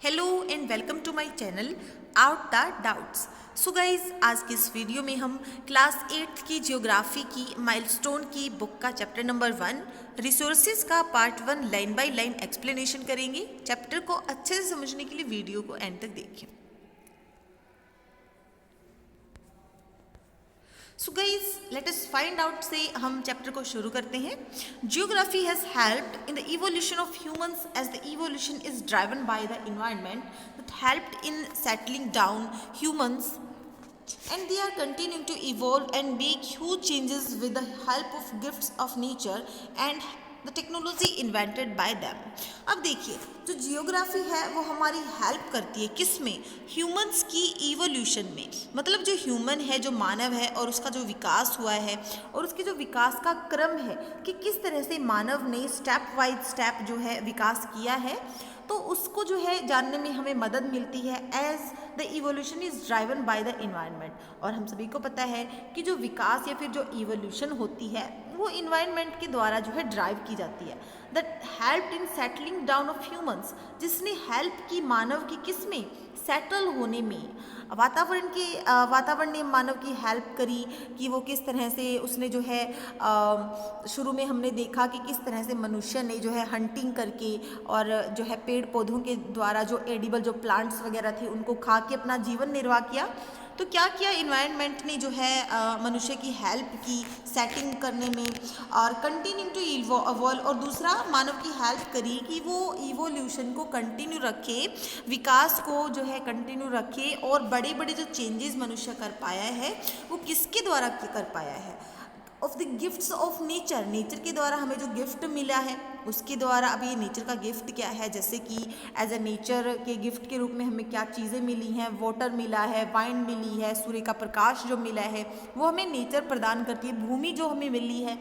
Hello and welcome to my channel out the doubts. So guys, आज की इस video में हम क्लास 8 की जियोग्राफी की माइलस्टोन की बुक का चैप्टर नंबर 1 रिसोर्सेज का part 1 line by line explanation करेंगे। चैप्टर को अच्छे से समझने के लिए वीडियो को एंड तक देखें। So guys, let us find out से हम चैप्टर को शुरू करते हैं। Geography has helped in the evolution of humans as the evolution is driven by the environment that helped in settling down humans and they are continuing to evolve and make huge changes with the help of gifts of nature and the technology invented by them। अब देखिए, जो geography है वो हमारी help करती है किस में? ह्यूमंस की इवोल्यूशन में। मतलब जो ह्यूमन है, जो मानव है और उसका जो विकास हुआ है और उसके जो विकास का क्रम है कि किस तरह से मानव ने स्टेप बाय स्टेप जो है विकास किया है, तो उसको जो है जानने में हमें मदद मिलती है as the evolution is driven by the environment. और हम सभी को पता है कि जो विकास या फिर जो इवोल्यूशन होती है वो इन्वायरमेंट के द्वारा जो है ड्राइव की जाती है। That help in settling down of humans, जिसने हेल्प की मानव की किस में? सेटल होने में। वातावरण ने मानव की हेल्प करी कि वो किस तरह से उसने जो है शुरू में हमने देखा कि किस तरह से मनुष्य ने जो है हंटिंग करके और जो है पेड़ पौधों के द्वारा जो एडिबल जो प्लांट्स वगैरह थे उनको खा के अपना जीवन निर्वाह किया। तो क्या किया इन्वायरमेंट ने जो है मनुष्य की हेल्प की सेटिंग करने में और कंटिन्यू टू इवॉल्व, और दूसरा मानव की हेल्प करी कि वो इवोल्यूशन को कंटिन्यू रखे, विकास को जो है कंटिन्यू रखे और बड़े बड़े जो चेंजेस मनुष्य कर पाया है वो किसके द्वारा कर पाया है? Of the gifts of nature. Nature के द्वारा हमें जो गिफ्ट मिला है उसके द्वारा। अब ये नेचर का गिफ्ट क्या है? जैसे कि एज ए नेचर के गिफ्ट के रूप में हमें क्या चीज़ें मिली हैं? वाटर मिला है, वाइन मिली है, सूर्य का प्रकाश जो मिला है वो हमें नेचर प्रदान करती है। भूमि जो हमें मिली है,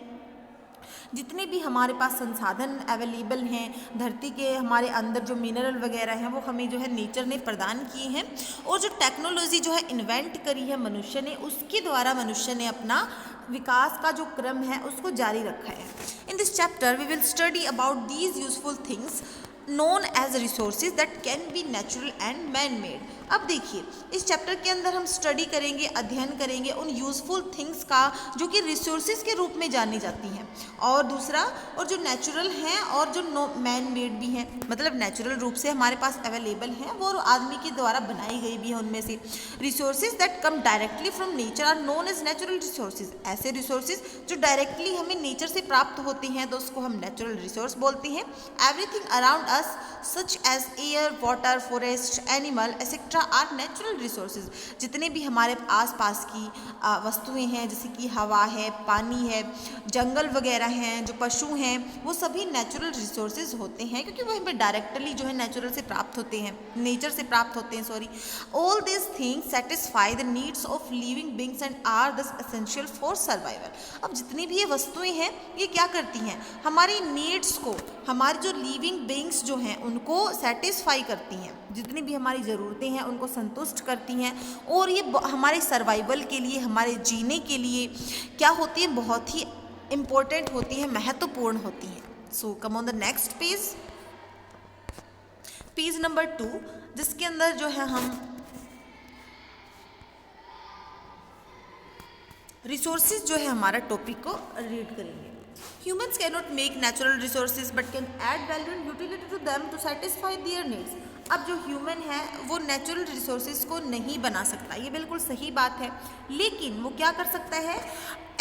जितने भी हमारे पास संसाधन अवेलेबल हैं धरती के हमारे अंदर जो मिनरल वगैरह हैं वो हमें जो है नेचर ने प्रदान किए हैं। और जो टेक्नोलॉजी जो है इन्वेंट करी है मनुष्य ने, उसके द्वारा मनुष्य ने अपना विकास का जो क्रम है उसको जारी रखा है। In this chapter we will study about these useful things known as resources that can be natural and man made. अब देखिए, इस चैप्टर के अंदर हम स्टडी करेंगे, अध्ययन करेंगे उन यूजफुल थिंग्स का जो कि रिसोर्सेज के रूप में जानी जाती हैं, और दूसरा और जो नेचुरल हैं और जो मैन मेड भी हैं, मतलब नेचुरल रूप से हमारे पास अवेलेबल हैं वो आदमी के द्वारा बनाई गई भी है। उनमें से resources that come directly from nature are known as natural resources. ऐसे रिसोर्सेज जो डायरेक्टली हमें नेचर से प्राप्त होते हैं तो उसको हम नेचुरल रिसोर्स बोलते हैं। Everything around us such as air, water, forest, animal etcetera are natural resources. जितने भी हमारे आसपास की वस्तुएं हैं जैसे कि हवा है, पानी है, जंगल वगैरह हैं, जो पशु हैं, वो सभी नेचुरल रिसोर्सेज होते हैं क्योंकि वो हमें डायरेक्टली जो है नेचुरल से प्राप्त होते हैं, नेचर से प्राप्त होते हैं, sorry. All this things satisfy the needs of living beings and are thus essential for survival. अब जितनी भी ये वस्तुएं हैं ये क्या करती हैं? हमारी नीड्स को, हमारी जो लिविंग बींग्स जो हैं उनको सेटिस्फाई करती हैं, जितनी भी हमारी ज़रूरतें हैं उनको संतुष्ट करती हैं। और ये हमारे सर्वाइवल के लिए, हमारे जीने के लिए क्या होती है? बहुत ही इम्पोर्टेंट होती है, महत्वपूर्ण होती है। So come on the next page, page number 2, जिसके अंदर जो है हम रिसोर्सेज जो है हमारा टॉपिक को रीड करेंगे। Humans cannot make natural resources but can add value and utility to them to satisfy their needs। अब जो ह्यूमन है वो नेचुरल रिसोर्सेज को नहीं बना सकता, ये बिल्कुल सही बात है, लेकिन वो क्या कर सकता है?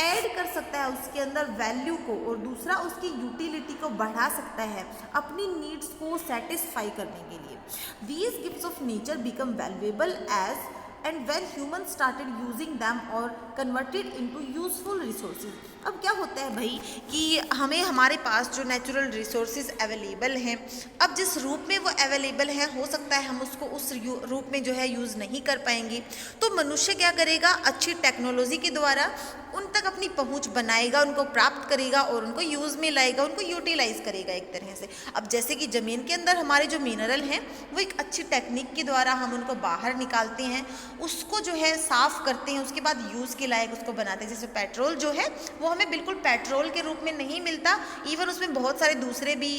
ऐड कर सकता है उसके अंदर वैल्यू को, और दूसरा उसकी यूटिलिटी को बढ़ा सकता है अपनी नीड्स को सेटिस्फाई करने के लिए। These gifts of nature become valuable as and when humans started using them or converted into useful resources। अब क्या होता है भाई कि हमें हमारे पास जो नेचुरल रिसोर्सेज अवेलेबल हैं, अब जिस रूप में वो अवेलेबल हैं हो सकता है हम उसको उस रूप में जो है यूज़ नहीं कर पाएंगे, तो मनुष्य क्या करेगा? अच्छी टेक्नोलॉजी के द्वारा उन तक अपनी पहुंच बनाएगा, उनको प्राप्त करेगा और उनको यूज़ में लाएगा, उनको यूटिलाइज करेगा एक तरह से। अब जैसे कि ज़मीन के अंदर हमारे जो मिनरल हैं वो एक अच्छी टेक्निक के द्वारा हम उनको बाहर निकालते हैं उसको जो है साफ़ करते हैं, उसके बाद यूज़ के लायक उसको बनाते हैं। जैसे पेट्रोल जो है वो हमें बिल्कुल पेट्रोल के रूप में नहीं मिलता, इवन उसमें बहुत सारे दूसरे भी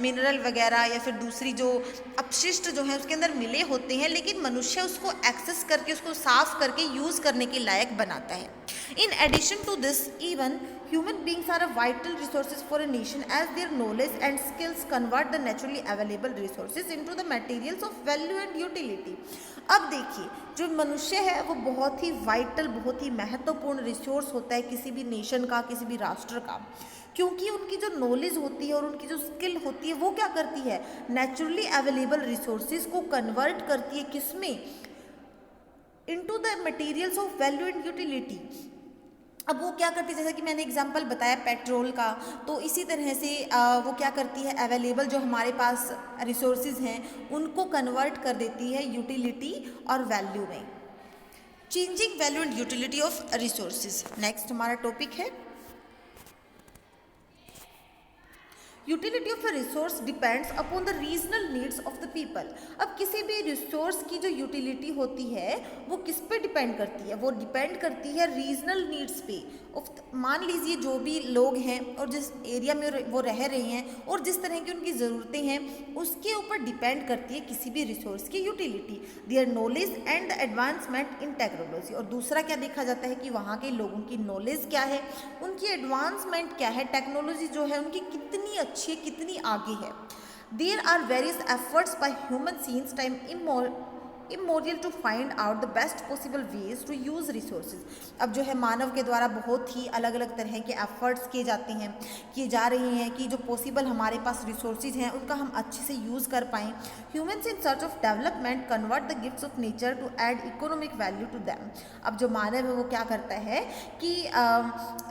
मिनरल वगैरह या फिर दूसरी जो अपशिष्ट जो है उसके अंदर मिले होते हैं, लेकिन मनुष्य उसको एक्सेस करके उसको साफ़ करके यूज़ करने के लायक बनाता है। In addition to this, even human beings are a vital resources for a nation as their knowledge and skills convert the naturally available resources into the materials of value and utility। अब देखिए, जो मनुष्य है वो बहुत ही vital, बहुत ही महत्वपूर्ण resource होता है किसी भी नेशन का, किसी भी राष्ट्र का, क्योंकि उनकी जो नॉलेज होती है और उनकी जो स्किल होती है वो क्या करती है, नेचुरली अवेलेबल रिसोर्सेज को कन्वर्ट करती है किसमें, into the materials of value and utility. अब वो क्या करती है, जैसा कि मैंने एग्जांपल बताया पेट्रोल का, तो इसी तरह से वो क्या करती है, अवेलेबल जो हमारे पास रिसोर्सेज हैं उनको कन्वर्ट कर देती है यूटिलिटी और वैल्यू में। Changing value and utility of resources next हमारा टॉपिक है। Utility of a resource depends upon the regional needs of the people. अब किसी भी रिसोर्स की जो यूटिलिटी होती है वो किस पे डिपेंड करती है, वो डिपेंड करती है रीजनल नीड्स पे। मान लीजिए जो भी लोग हैं और जिस एरिया में वो रह रहे हैं और जिस तरह की उनकी ज़रूरतें हैं उसके ऊपर डिपेंड करती है किसी भी रिसोर्स की utility, their knowledge and the advancement in technology. और दूसरा क्या देखा जाता है कि वहाँ के लोगों की नॉलेज क्या है, उनकी एडवांसमेंट क्या है, टेक्नोलॉजी जो है उनकी कितनी अच्छी है, कितनी आगे है। There are various efforts by human since time immemorial to find out the best possible ways to use resources. अब जो है मानव के द्वारा बहुत ही अलग अलग तरह के एफर्ट्स किए जाते हैं, किए जा रहे हैं कि जो पॉसिबल हमारे पास रिसोर्सेज हैं उनका हम अच्छे से यूज़ कर पाएँ। Humans in search of development convert the gifts of nature to add economic value to them. अब जो मानव है वो क्या करता है कि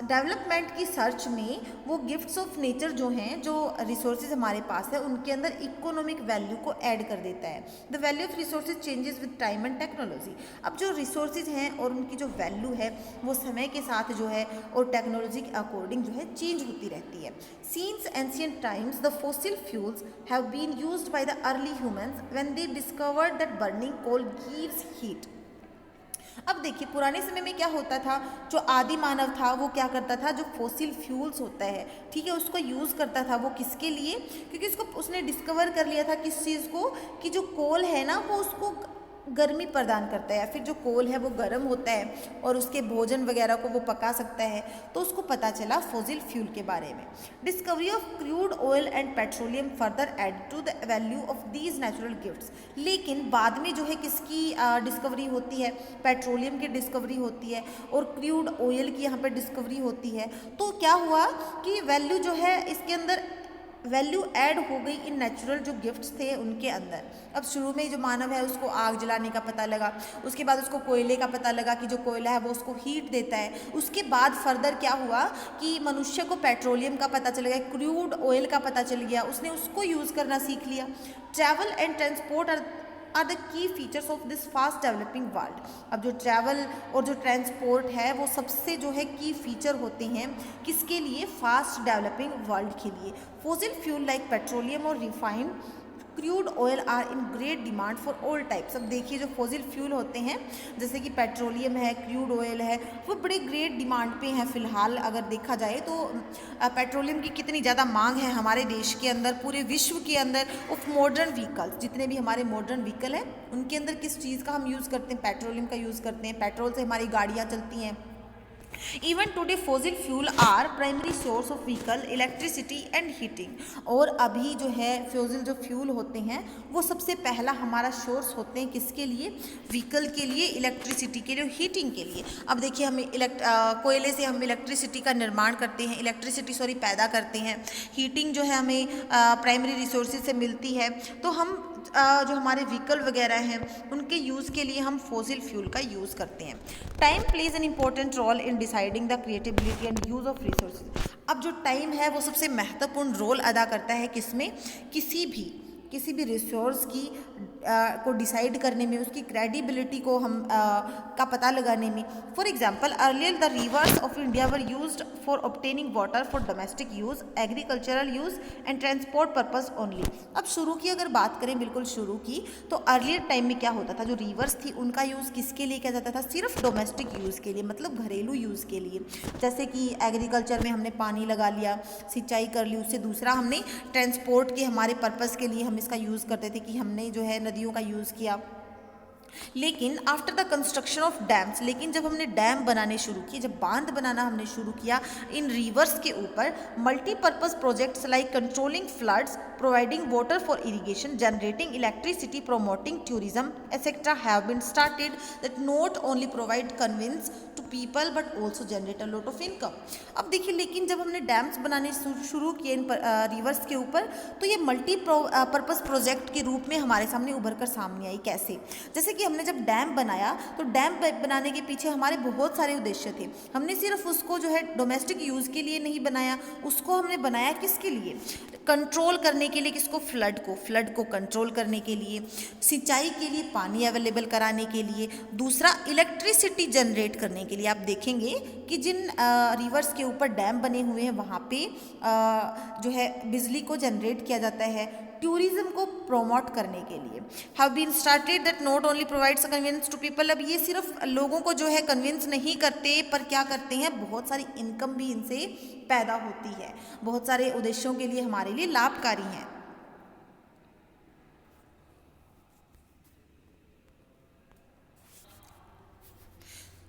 डेवलपमेंट की सर्च में वो गिफ्ट्स ऑफ नेचर जो हैं, जो रिसोर्सेज हमारे पास है उनके अंदर इकोनॉमिक वैल्यू को ऐड कर देता है। The value of resources changes with time and technology. अब जो रिसोर्सेज हैं और उनकी जो वैल्यू है वो समय के साथ जो है और टेक्नोलॉजी के अकॉर्डिंग जो है चेंज होती रहती है। Since ancient times, the fossil fuels have been used by the early humans when they discovered that burning coal gives heat। अब देखिए पुराने समय में क्या होता था, जो आदि मानव था वो क्या करता था, जो फॉसिल फ्यूल्स होता है, ठीक है, उसको यूज़ करता था। वो किसके लिए, क्योंकि उसने डिस्कवर कर लिया था किस चीज़ को, कि जो कोल है ना वो उसको गर्मी प्रदान करता है, या फिर जो कोल है वो गर्म होता है और उसके भोजन वगैरह को वो पका सकता है। तो उसको पता चला फॉसिल फ्यूल के बारे में। Discovery of crude oil and petroleum further add to the value of these natural gifts. लेकिन बाद में जो है किसकी डिस्कवरी होती है, पेट्रोलियम की डिस्कवरी होती है और क्रूड ऑयल की यहाँ पर डिस्कवरी होती है। तो क्या हुआ कि वैल्यू जो है इसके अंदर वैल्यू ऐड हो गई इन नेचुरल जो गिफ्ट्स थे उनके अंदर। अब शुरू में जो मानव है उसको आग जलाने का पता लगा, उसके बाद उसको कोयले का पता लगा कि जो कोयला है वो उसको हीट देता है। उसके बाद फर्दर क्या हुआ कि मनुष्य को पेट्रोलियम का पता चल गया, क्रूड ऑयल का पता चल गया, उसने उसको यूज़ करना सीख लिया। Travel and transport are the key features of this fast developing world. अब जो ट्रैवल और जो ट्रांसपोर्ट है वो सबसे जो है की फीचर होते हैं किसके लिए, फास्ट डेवलपिंग वर्ल्ड के लिए। फॉसिल फ्यूल लाइक पेट्रोलियम और refined crude oil are in great demand for all types. अब देखिए जो फॉसिल फ्यूल होते हैं जैसे कि पेट्रोलियम है, क्रूड ऑयल है, वो बड़े ग्रेट डिमांड पे हैं फ़िलहाल। अगर देखा जाए तो पेट्रोलियम की कितनी ज़्यादा मांग है हमारे देश के अंदर, पूरे विश्व के अंदर। ऑफ मॉडर्न व्हीकल्स, जितने भी हमारे मॉडर्न व्हीकल हैं उनके अंदर किस चीज़ का हम यूज़ करते हैं, पेट्रोलियम का यूज़ करते हैं। पेट्रोल से हमारी गाड़ियाँ चलती हैं। Even today fossil fuel are primary source of vehicle electricity and heating. और अभी जो है फॉसिल जो फ्यूल होते हैं वो सबसे पहला हमारा सोर्स होते हैं किसके लिए, व्हीकल के लिए, इलेक्ट्रिसिटी के लिए, हीटिंग के लिए। अब देखिए हमें कोयले से हम इलेक्ट्रिसिटी का निर्माण करते हैं, इलेक्ट्रिसिटी पैदा करते हैं। हीटिंग जो है हमें प्राइमरी रिसोर्सेज से मिलती है। तो हम जो हमारे व्हीकल वगैरह हैं उनके यूज़ के लिए हम फॉसिल फ्यूल का यूज़ करते हैं। Time plays an important role in deciding the creatability and use of resources. अब जो टाइम है वो सबसे महत्वपूर्ण रोल अदा करता है किसमें, किसी भी किसी भी रिसोर्स की को डिसाइड करने में, उसकी क्रेडिबिलिटी को हम का पता लगाने में। For example, earlier the reverse of India were used for obtaining water for domestic use, agricultural use and transport purpose only. अब शुरू की अगर बात करें, बिल्कुल शुरू की, तो अर्लियर टाइम में क्या होता था, जो रिवर्स थी उनका यूज़ किसके लिए किया जाता था, सिर्फ डोमेस्टिक यूज़ के लिए, मतलब घरेलू यूज़ के लिए। जैसे कि एग्रीकल्चर में हमने पानी लगा लिया, सिंचाई कर ली, उससे दूसरा हमने ट्रांसपोर्ट के हमारे पर्पस के लिए हम इसका यूज़ करते थे कि हमने जो है नदियों का यूज़ किया। लेकिन after the construction of dams, लेकिन जब हमने डैम बनाने शुरू किए, जब बांध बनाना हमने शुरू किया इन रिवर्स के ऊपर, multipurpose projects like controlling floods, providing water for irrigation, generating electricity, promoting tourism, etc. have been started that not only provide convenience to people but also generate a lot of income. अब देखिए, लेकिन जब हमने dams बनाने शुरू किए इन reverse के ऊपर, तो ये मल्टी पर्पस प्रोजेक्ट के रूप में हमारे सामने उभर कर सामने आई। कैसे? जैसे कि हमने जब डैम बनाया, तो डैम बनाने के पीछे हमारे बहुत सारे उद्देश्य थे। हमने सिर्फ उसको जो है डोमेस्टिक यूज़ के लिए नहीं बनाया, उसको हमने बनाया किसके लिए, कंट्रोल करने के लिए। किसको? फ्लड को कंट्रोल करने के लिए, सिंचाई के लिए, पानी अवेलेबल कराने के लिए, दूसरा इलेक्ट्रिसिटी जनरेट करने के लिए। आप देखेंगे कि जिन रिवर्स के ऊपर डैम बने हुए हैं वहाँ पे जो है बिजली को जनरेट किया जाता है, टूरिज्म को प्रमोट करने के लिए। Have been started that not only provides convenience to people. अब ये सिर्फ लोगों को जो है कन्विंस नहीं करते, पर क्या करते हैं, बहुत सारी इनकम भी इनसे पैदा होती है, बहुत सारे उद्देश्यों के लिए हमारे लिए लाभकारी हैं।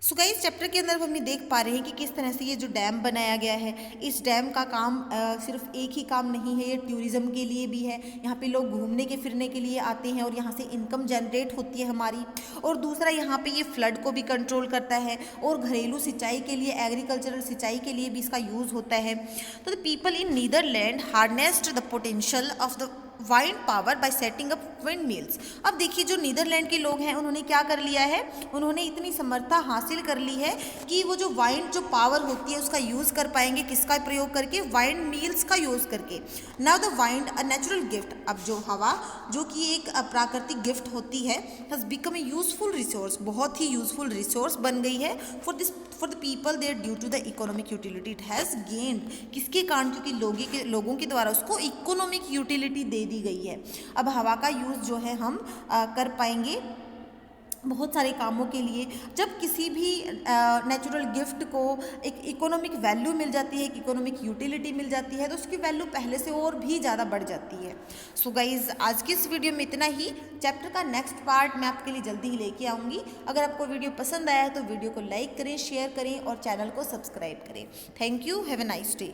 सो गाइस, चैप्टर के अंदर हम ये देख पा रहे हैं कि किस तरह से ये जो डैम बनाया गया है, इस डैम का काम सिर्फ एक ही काम नहीं है, ये टूरिज़्म के लिए भी है। यहाँ पे लोग घूमने के फिरने के लिए आते हैं और यहाँ से इनकम जनरेट होती है हमारी। और दूसरा, यहाँ पे ये फ्लड को भी कंट्रोल करता है और घरेलू सिंचाई के लिए, एग्रीकल्चरल सिंचाई के लिए भी इसका यूज़ होता है। तो the people in Netherland harnessed the potential of the wind power by setting up windmills. अब देखिए, जो नीदरलैंड के लोग हैं उन्होंने क्या कर लिया है, उन्होंने इतनी समर्था हासिल कर ली है कि वो जो वाइंड जो पावर होती है उसका यूज़ कर पाएंगे, किसका प्रयोग करके, वाइंड मिल्स का यूज़ करके। Now the wind a natural gift, अब जो हवा जो कि एक प्राकृतिक गिफ्ट होती है, has become a useful resource, बहुत ही यूजफुल रिसोर्स बन गई है for the people there due to the economic utility it has gained. किसके कारण? क्योंकि लोगों के द्वारा उसको इकोनॉमिक यूटिलिटी दे दी गई है। अब हवा का यूज़ जो है हम कर पाएंगे बहुत सारे कामों के लिए। जब किसी भी नेचुरल गिफ्ट को एक इकोनॉमिक वैल्यू मिल जाती है, एक इकोनॉमिक यूटिलिटी मिल जाती है, तो उसकी वैल्यू पहले से और भी ज़्यादा बढ़ जाती है। सो गाइज, आज की इस वीडियो में इतना ही। चैप्टर का नेक्स्ट पार्ट मैं आपके लिए जल्दी ही लेके आऊँगी। अगर आपको वीडियो पसंद आया है तो वीडियो को लाइक करें, शेयर करें और चैनल को सब्सक्राइब करें। Thank you, have a nice day.